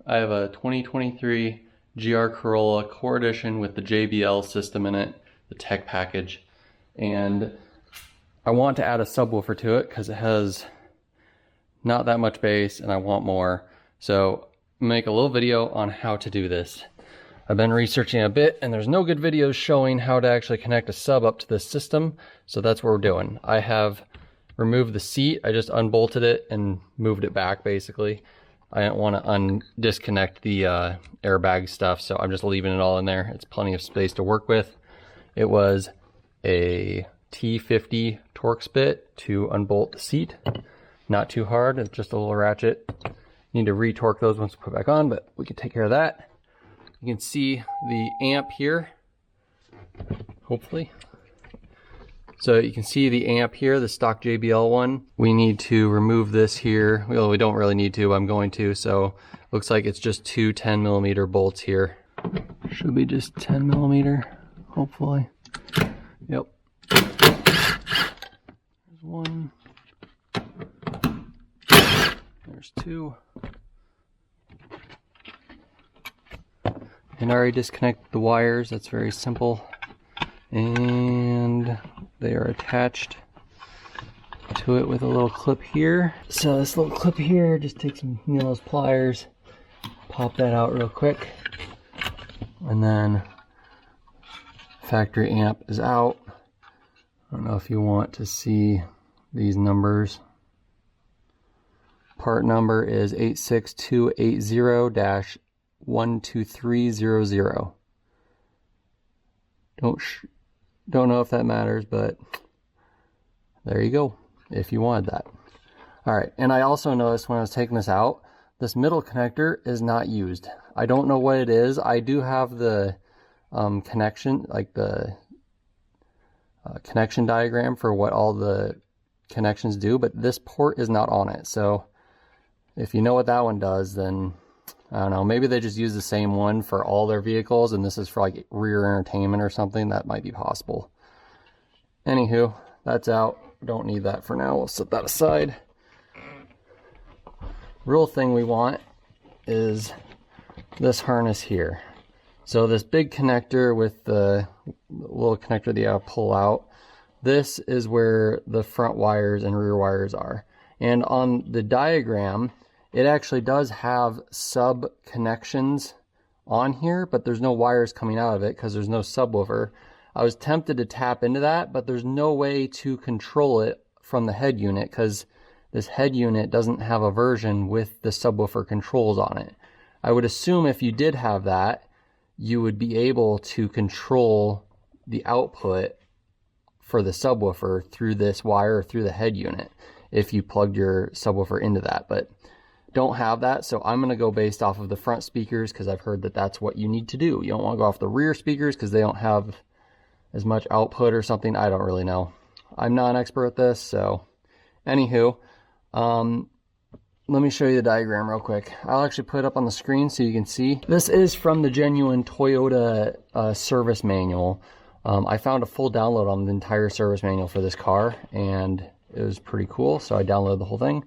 I have a 2023 GR Corolla Core Edition with the JBL system in it, the tech package. And I want to add a subwoofer to it because it has not that much bass and I want more. So make a little video on how to do this. I've been researching a bit and there's no good videos showing how to actually connect a sub up to this system. So that's what we're doing. I have removed the seat. I just unbolted it and moved it back basically. I didn't want to disconnect the airbag stuff, so I'm just leaving it all in there. It's plenty of space to work with. It was a T50 Torx bit to unbolt the seat. Not too hard, it's just a little ratchet. Need to re-torque those once we put back on, but we can take care of that. You can see the amp here, hopefully. So you can see the amp here, the stock JBL one. We need to remove this here. Well, we don't really need to, I'm going to. So looks like it's just two 10mm bolts here. Should be just 10mm, hopefully. Yep. There's one. There's two. And I already disconnected the wires, that's very simple. And they are attached to it with a little clip here. So this little clip here, just take some needleless pliers, pop that out real quick, and then factory amp is out. I don't know if you want to see these numbers. Part number is 86280-12300. Don't know if that matters, but there you go, if you wanted that. All right, and I also noticed when I was taking this out, this middle connector is not used. I don't know what it is. I do have the connection, like the connection diagram for what all the connections do, but this port is not on it. So if you know what that one does, then I don't know, maybe they just use the same one for all their vehicles and this is for like rear entertainment or something. That might be possible. Anywho, that's out. Don't need that for now. We'll set that aside. Real thing we want is this harness here. So this big connector with the little connector that you pull out, this is where the front wires and rear wires are. And on the diagram, it actually does have sub connections on here, but there's no wires coming out of it because there's no subwoofer. I was tempted to tap into that, but there's no way to control it from the head unit because this head unit doesn't have a version with the subwoofer controls on it. I would assume if you did have that, you would be able to control the output for the subwoofer through this wire or through the head unit if you plugged your subwoofer into that, but don't have that. So I'm going to go based off of the front speakers because I've heard that that's what you need to do. You don't want to go off the rear speakers because they don't have as much output or something. I don't really know. I'm not an expert at this. So anywho, let me show you the diagram real quick. I'll actually put it up on the screen so you can see. This is from the genuine Toyota service manual. I found a full download on the entire service manual for this car and it was pretty cool. So I downloaded the whole thing.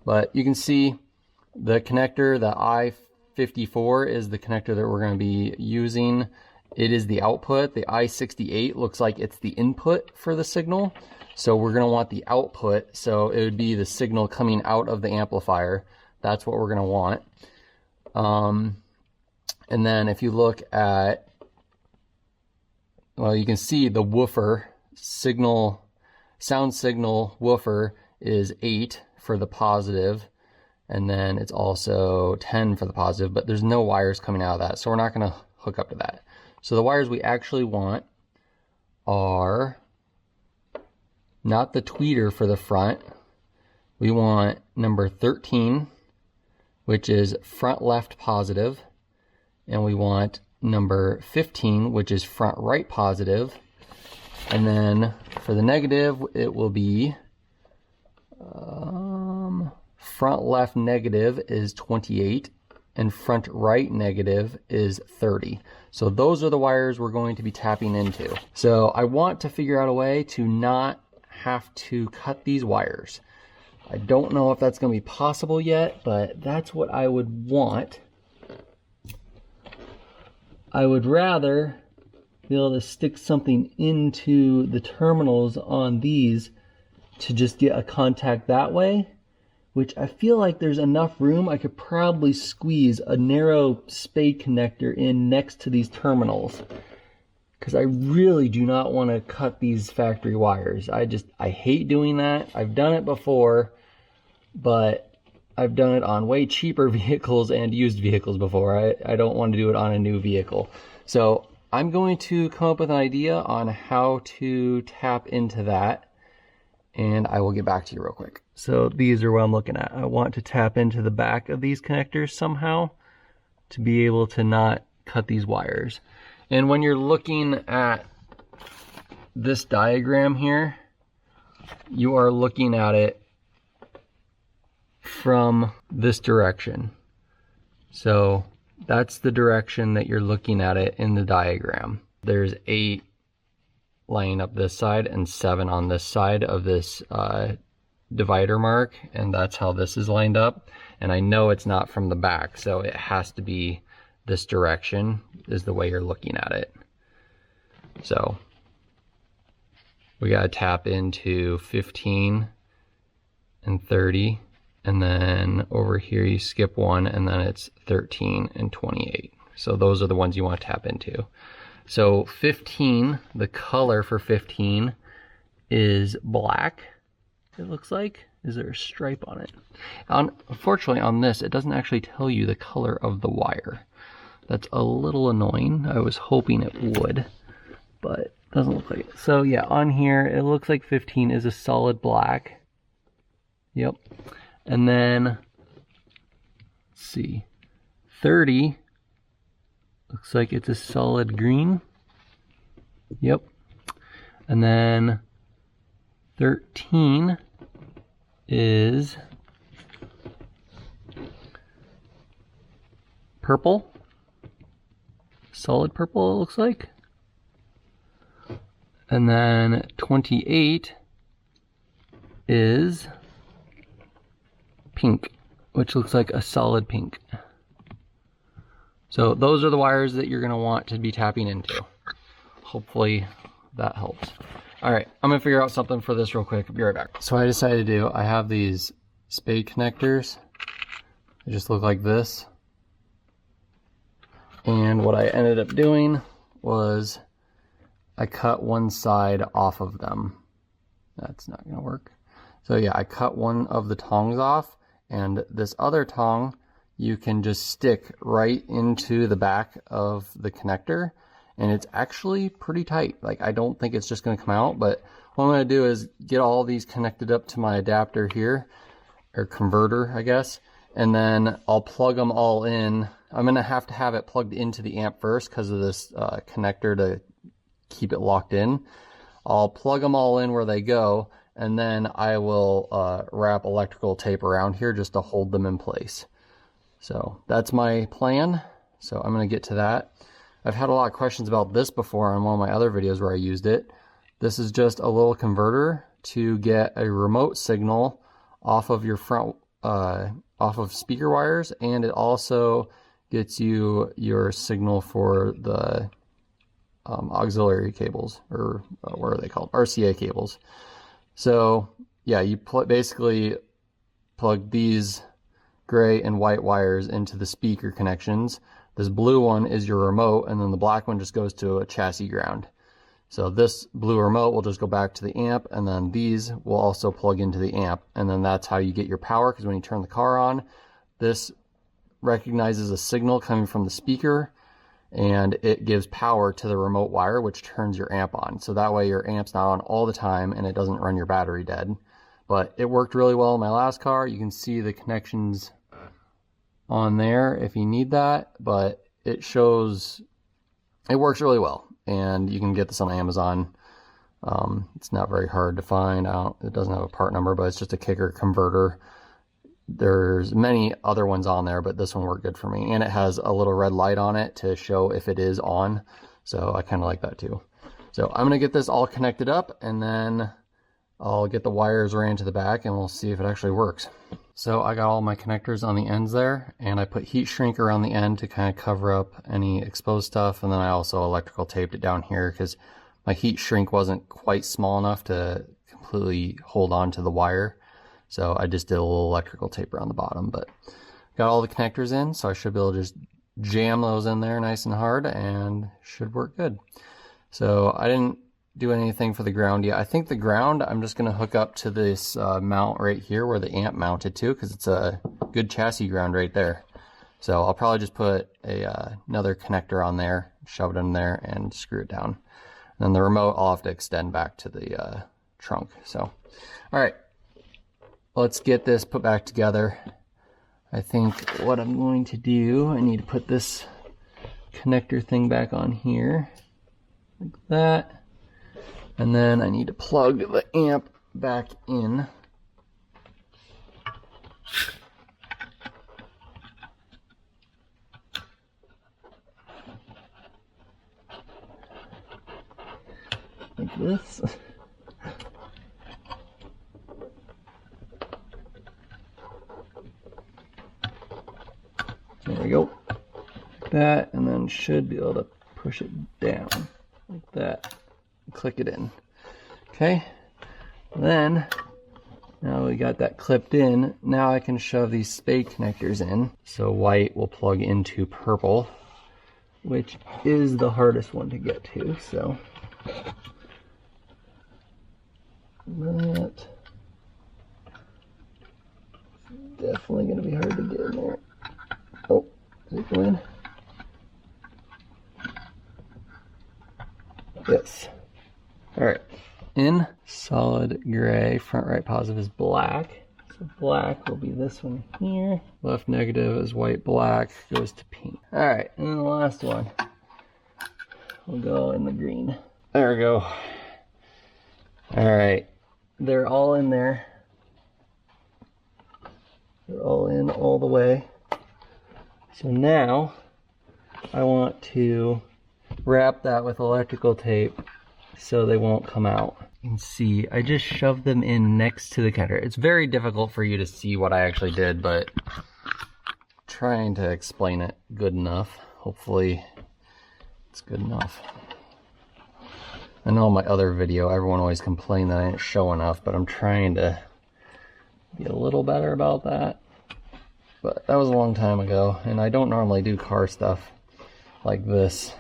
But you can see the connector, the I-54 is the connector that we're going to be using. It is the output. The I-68 looks like it's the input for the signal. So we're going to want the output. So it would be the signal coming out of the amplifier. That's what we're going to want. And then if you look at, well, you can see the woofer signal, sound signal woofer is 8 for the positive. And then it's also 10 for the positive, but there's no wires coming out of that. So we're not going to hook up to that. So the wires we actually want are not the tweeter for the front. We want number 13, which is front left positive. And we want number 15, which is front right positive. And then for the negative, it will be front left negative is 28 and front right negative is 30. So those are the wires we're going to be tapping into. So I want to figure out a way to not have to cut these wires. I don't know if that's going to be possible yet, but that's what I would want. I would rather be able to stick something into the terminals on these to just get a contact that way, which I feel like there's enough room. I could probably squeeze a narrow spade connector in next to these terminals, because I really do not want to cut these factory wires. I hate doing that. I've done it before, but I've done it on way cheaper vehicles and used vehicles before. I don't want to do it on a new vehicle. So I'm going to come up with an idea on how to tap into that, and I will get back to you real quick. So these are what I'm looking at. I want to tap into the back of these connectors somehow to be able to not cut these wires. And when you're looking at this diagram here, you are looking at it from this direction. So that's the direction that you're looking at it in the diagram. There's 8 lining up this side and 7 on this side of this divider mark, and that's how this is lined up. And I know it's not from the back, so it has to be this direction is the way you're looking at it. So we gotta tap into 15 and 30, and then over here you skip 1, and then it's 13 and 28. So those are the ones you want to tap into. So 15, the color for 15 is black, it looks like. Is there a stripe on it? Unfortunately on this, it doesn't actually tell you the color of the wire. That's a little annoying. I was hoping it would, but it doesn't look like it. So yeah, on here, it looks like 15 is a solid black. Yep. And then, let's see, 30 looks like it's a solid green. Yep. And then 13 is purple. Solid purple, it looks like. And then 28 is pink, which looks like a solid pink. So those are the wires that you're going to want to be tapping into. Hopefully that helps. All right, I'm going to figure out something for this real quick. I'll be right back. So I decided to do, I have these spade connectors. They just look like this. And what I ended up doing was I cut one side off of them. That's not going to work. So yeah, I cut one of the tongs off, and this other tong you can just stick right into the back of the connector, and it's actually pretty tight. Like, I don't think it's just going to come out, but what I'm going to do is get all these connected up to my adapter here, or converter, I guess, and then I'll plug them all in. I'm going to have it plugged into the amp first because of this connector to keep it locked in. I'll plug them all in where they go, and then I will wrap electrical tape around here just to hold them in place. So that's my plan. So I'm going to get to that. I've had a lot of questions about this before on one of my other videos where I used it. This is just a little converter to get a remote signal off of your front, off of speaker wires, and it also gets you your signal for the auxiliary cables, or what are they called? RCA cables. So yeah, you basically plug these gray and white wires into the speaker connections. This blue one is your remote, and then the black one just goes to a chassis ground. So this blue remote will just go back to the amp, and then these will also plug into the amp, and then that's how you get your power, because when you turn the car on, this recognizes a signal coming from the speaker, and it gives power to the remote wire, which turns your amp on. So that way your amp's not on all the time, and it doesn't run your battery dead. But it worked really well in my last car. You can see the connections on there if you need that, but it shows it works really well, and you can get this on Amazon. It's not very hard to find. It doesn't have a part number, but it's just a kicker converter. There's many other ones on there, but this one worked good for me, and it has a little red light on it to show if it is on, so I kind of like that too. So I'm gonna get this all connected up, and then I'll get the wires ran to the back and we'll see if it actually works. So I got all my connectors on the ends there, and I put heat shrink around the end to kind of cover up any exposed stuff, and then I also electrical taped it down here because my heat shrink wasn't quite small enough to completely hold on to the wire. So I just did a little electrical tape around the bottom, but got all the connectors in, so I should be able to just jam those in there nice and hard and should work good. So I didn't do anything for the ground yet. I think the ground I'm just going to hook up to this mount right here where the amp mounted to, because it's a good chassis ground right there. So I'll probably just put another connector on there, shove it in there, and screw it down. And then the remote I'll have to extend back to the trunk. So, all right, let's get this put back together. I think what I'm going to do, I need to put this connector thing back on here, like that. And then I need to plug the amp back in. Like this. There we go. Like that, and then should be able to push it down like that. Click it in. Okay, then now we got that clipped in. Now I can shove these spade connectors in. So white will plug into purple, which is the hardest one to get to. So that definitely going to be hard to get in there. Oh, is it going? Yes. All right, in solid gray, front right positive is black. So black will be this one here. Left negative is white, black goes to pink. All right, and then the last one will go in the green. There we go. All right, they're all in there. They're all in all the way. So now I want to wrap that with electrical tape so they won't come out. You can see I just shoved them in next to the connector. It's very difficult for you to see what I actually did, but trying to explain it good enough. Hopefully it's good enough. I know in my other video everyone always complained that I didn't show enough, but I'm trying to be a little better about that. But that was a long time ago, and I don't normally do car stuff like this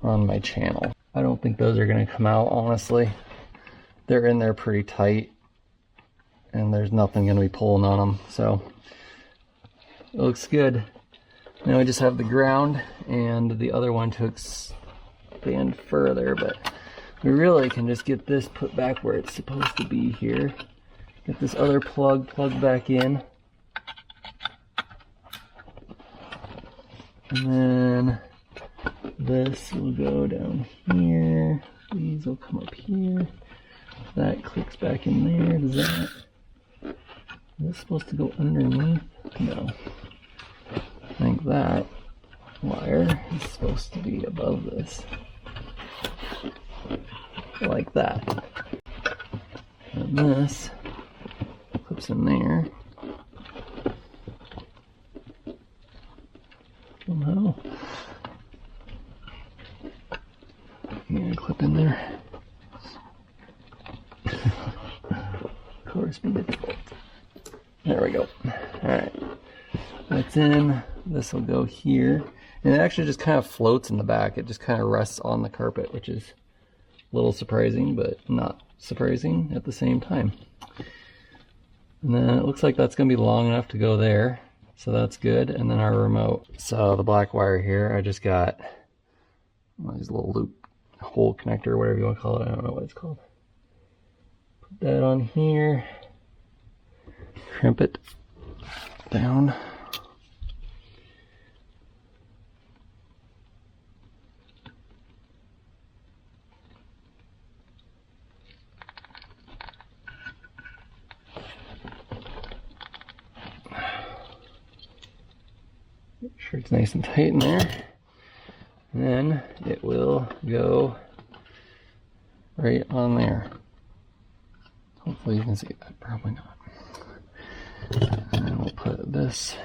on my channel. I don't think those are going to come out, honestly. They're in there pretty tight, and there's nothing going to be pulling on them, so it looks good. Now we just have the ground and the other one to expand further, but we really can just get this put back where it's supposed to be here. Get this other plug plugged back in. And then this will go down here. These will come up here. That clicks back in there. Does that? Is this supposed to go underneath? No. I think that wire is supposed to be above this. Like that. And this clips in there. Somehow. Yeah, clip in there. Of course, be difficult. There we go. Alright. That's in. This will go here. And it actually just kind of floats in the back. It just kind of rests on the carpet, which is a little surprising, but not surprising at the same time. And then it looks like that's going to be long enough to go there. So that's good. And then our remote. So the black wire here, I just got these little loop hole connector, whatever you want to call it. I don't know what it's called. Put that on here. Crimp it down. Make sure it's nice and tight in there. And then it will go right on there. Hopefully you can see that, probably not. And then we'll put this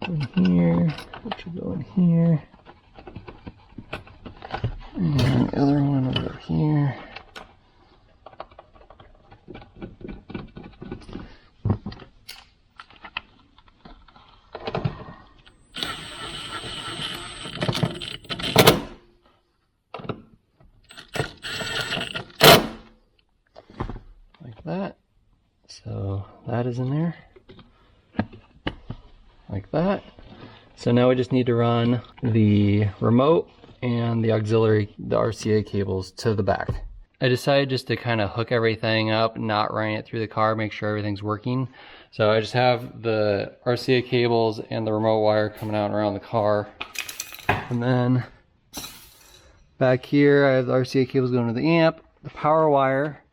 in here, which will go in here. And the other one will go here. Like that. So that is in there. Like that. So now we just need to run the remote and the auxiliary, the RCA cables to the back. I decided just to kind of hook everything up, not running it through the car, make sure everything's working. So I just have the RCA cables and the remote wire coming out around the car. And then back here, I have the RCA cables going to the amp. The power wire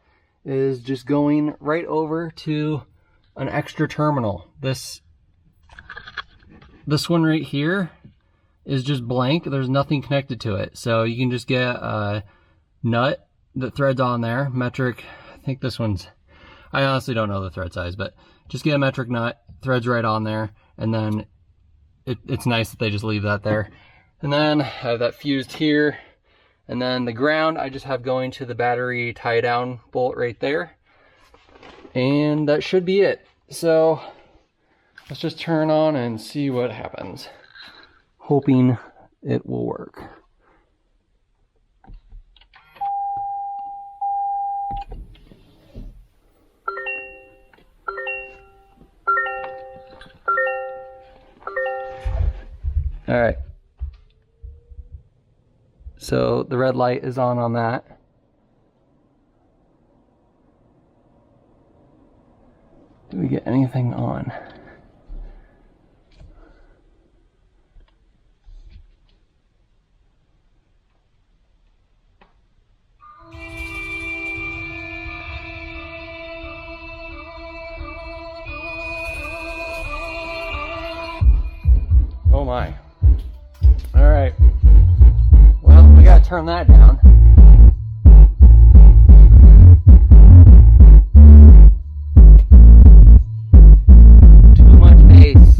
is just going right over to an extra terminal. This one right here is just blank. There's nothing connected to it. So you can just get a nut that threads on there, metric. I think this one's, I honestly don't know the thread size, but just get a metric nut, threads right on there, and then it's nice that they just leave that there. And then I have that fused here. And then the ground I just have going to the battery tie down bolt right there. And that should be it. So let's just turn on and see what happens. Hoping it will work. All right. So the red light is on that. Do we get anything on? Oh my. All right. Well, we gotta turn that down. Too much bass.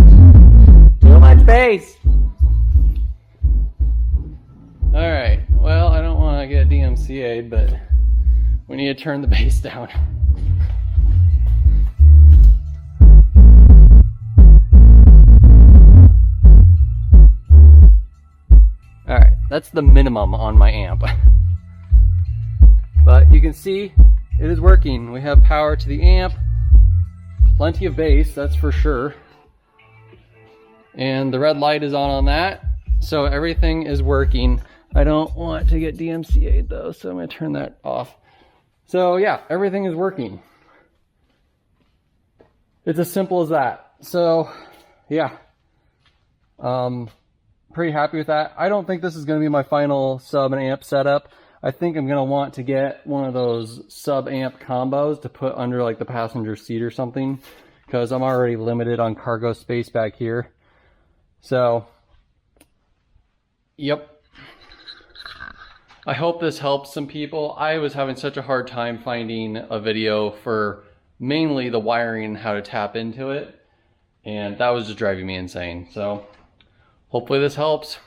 Too much bass. All right. Well, I don't want to get DMCA'd, but we need to turn the bass down. Alright, that's the minimum on my amp. But you can see it is working. We have power to the amp, plenty of bass, that's for sure. And the red light is on that, so everything is working. I don't want to get DMCA'd though, so I'm going to turn that off. So yeah, everything is working. It's as simple as that. So yeah. Pretty happy with that. I don't think this is going to be my final sub and amp setup. I think I'm going to want to get one of those sub amp combos to put under like the passenger seat or something, because I'm already limited on cargo space back here. So, yep. I hope this helps some people. I was having such a hard time finding a video for mainly the wiring and how to tap into it, and that was just driving me insane. So hopefully this helps.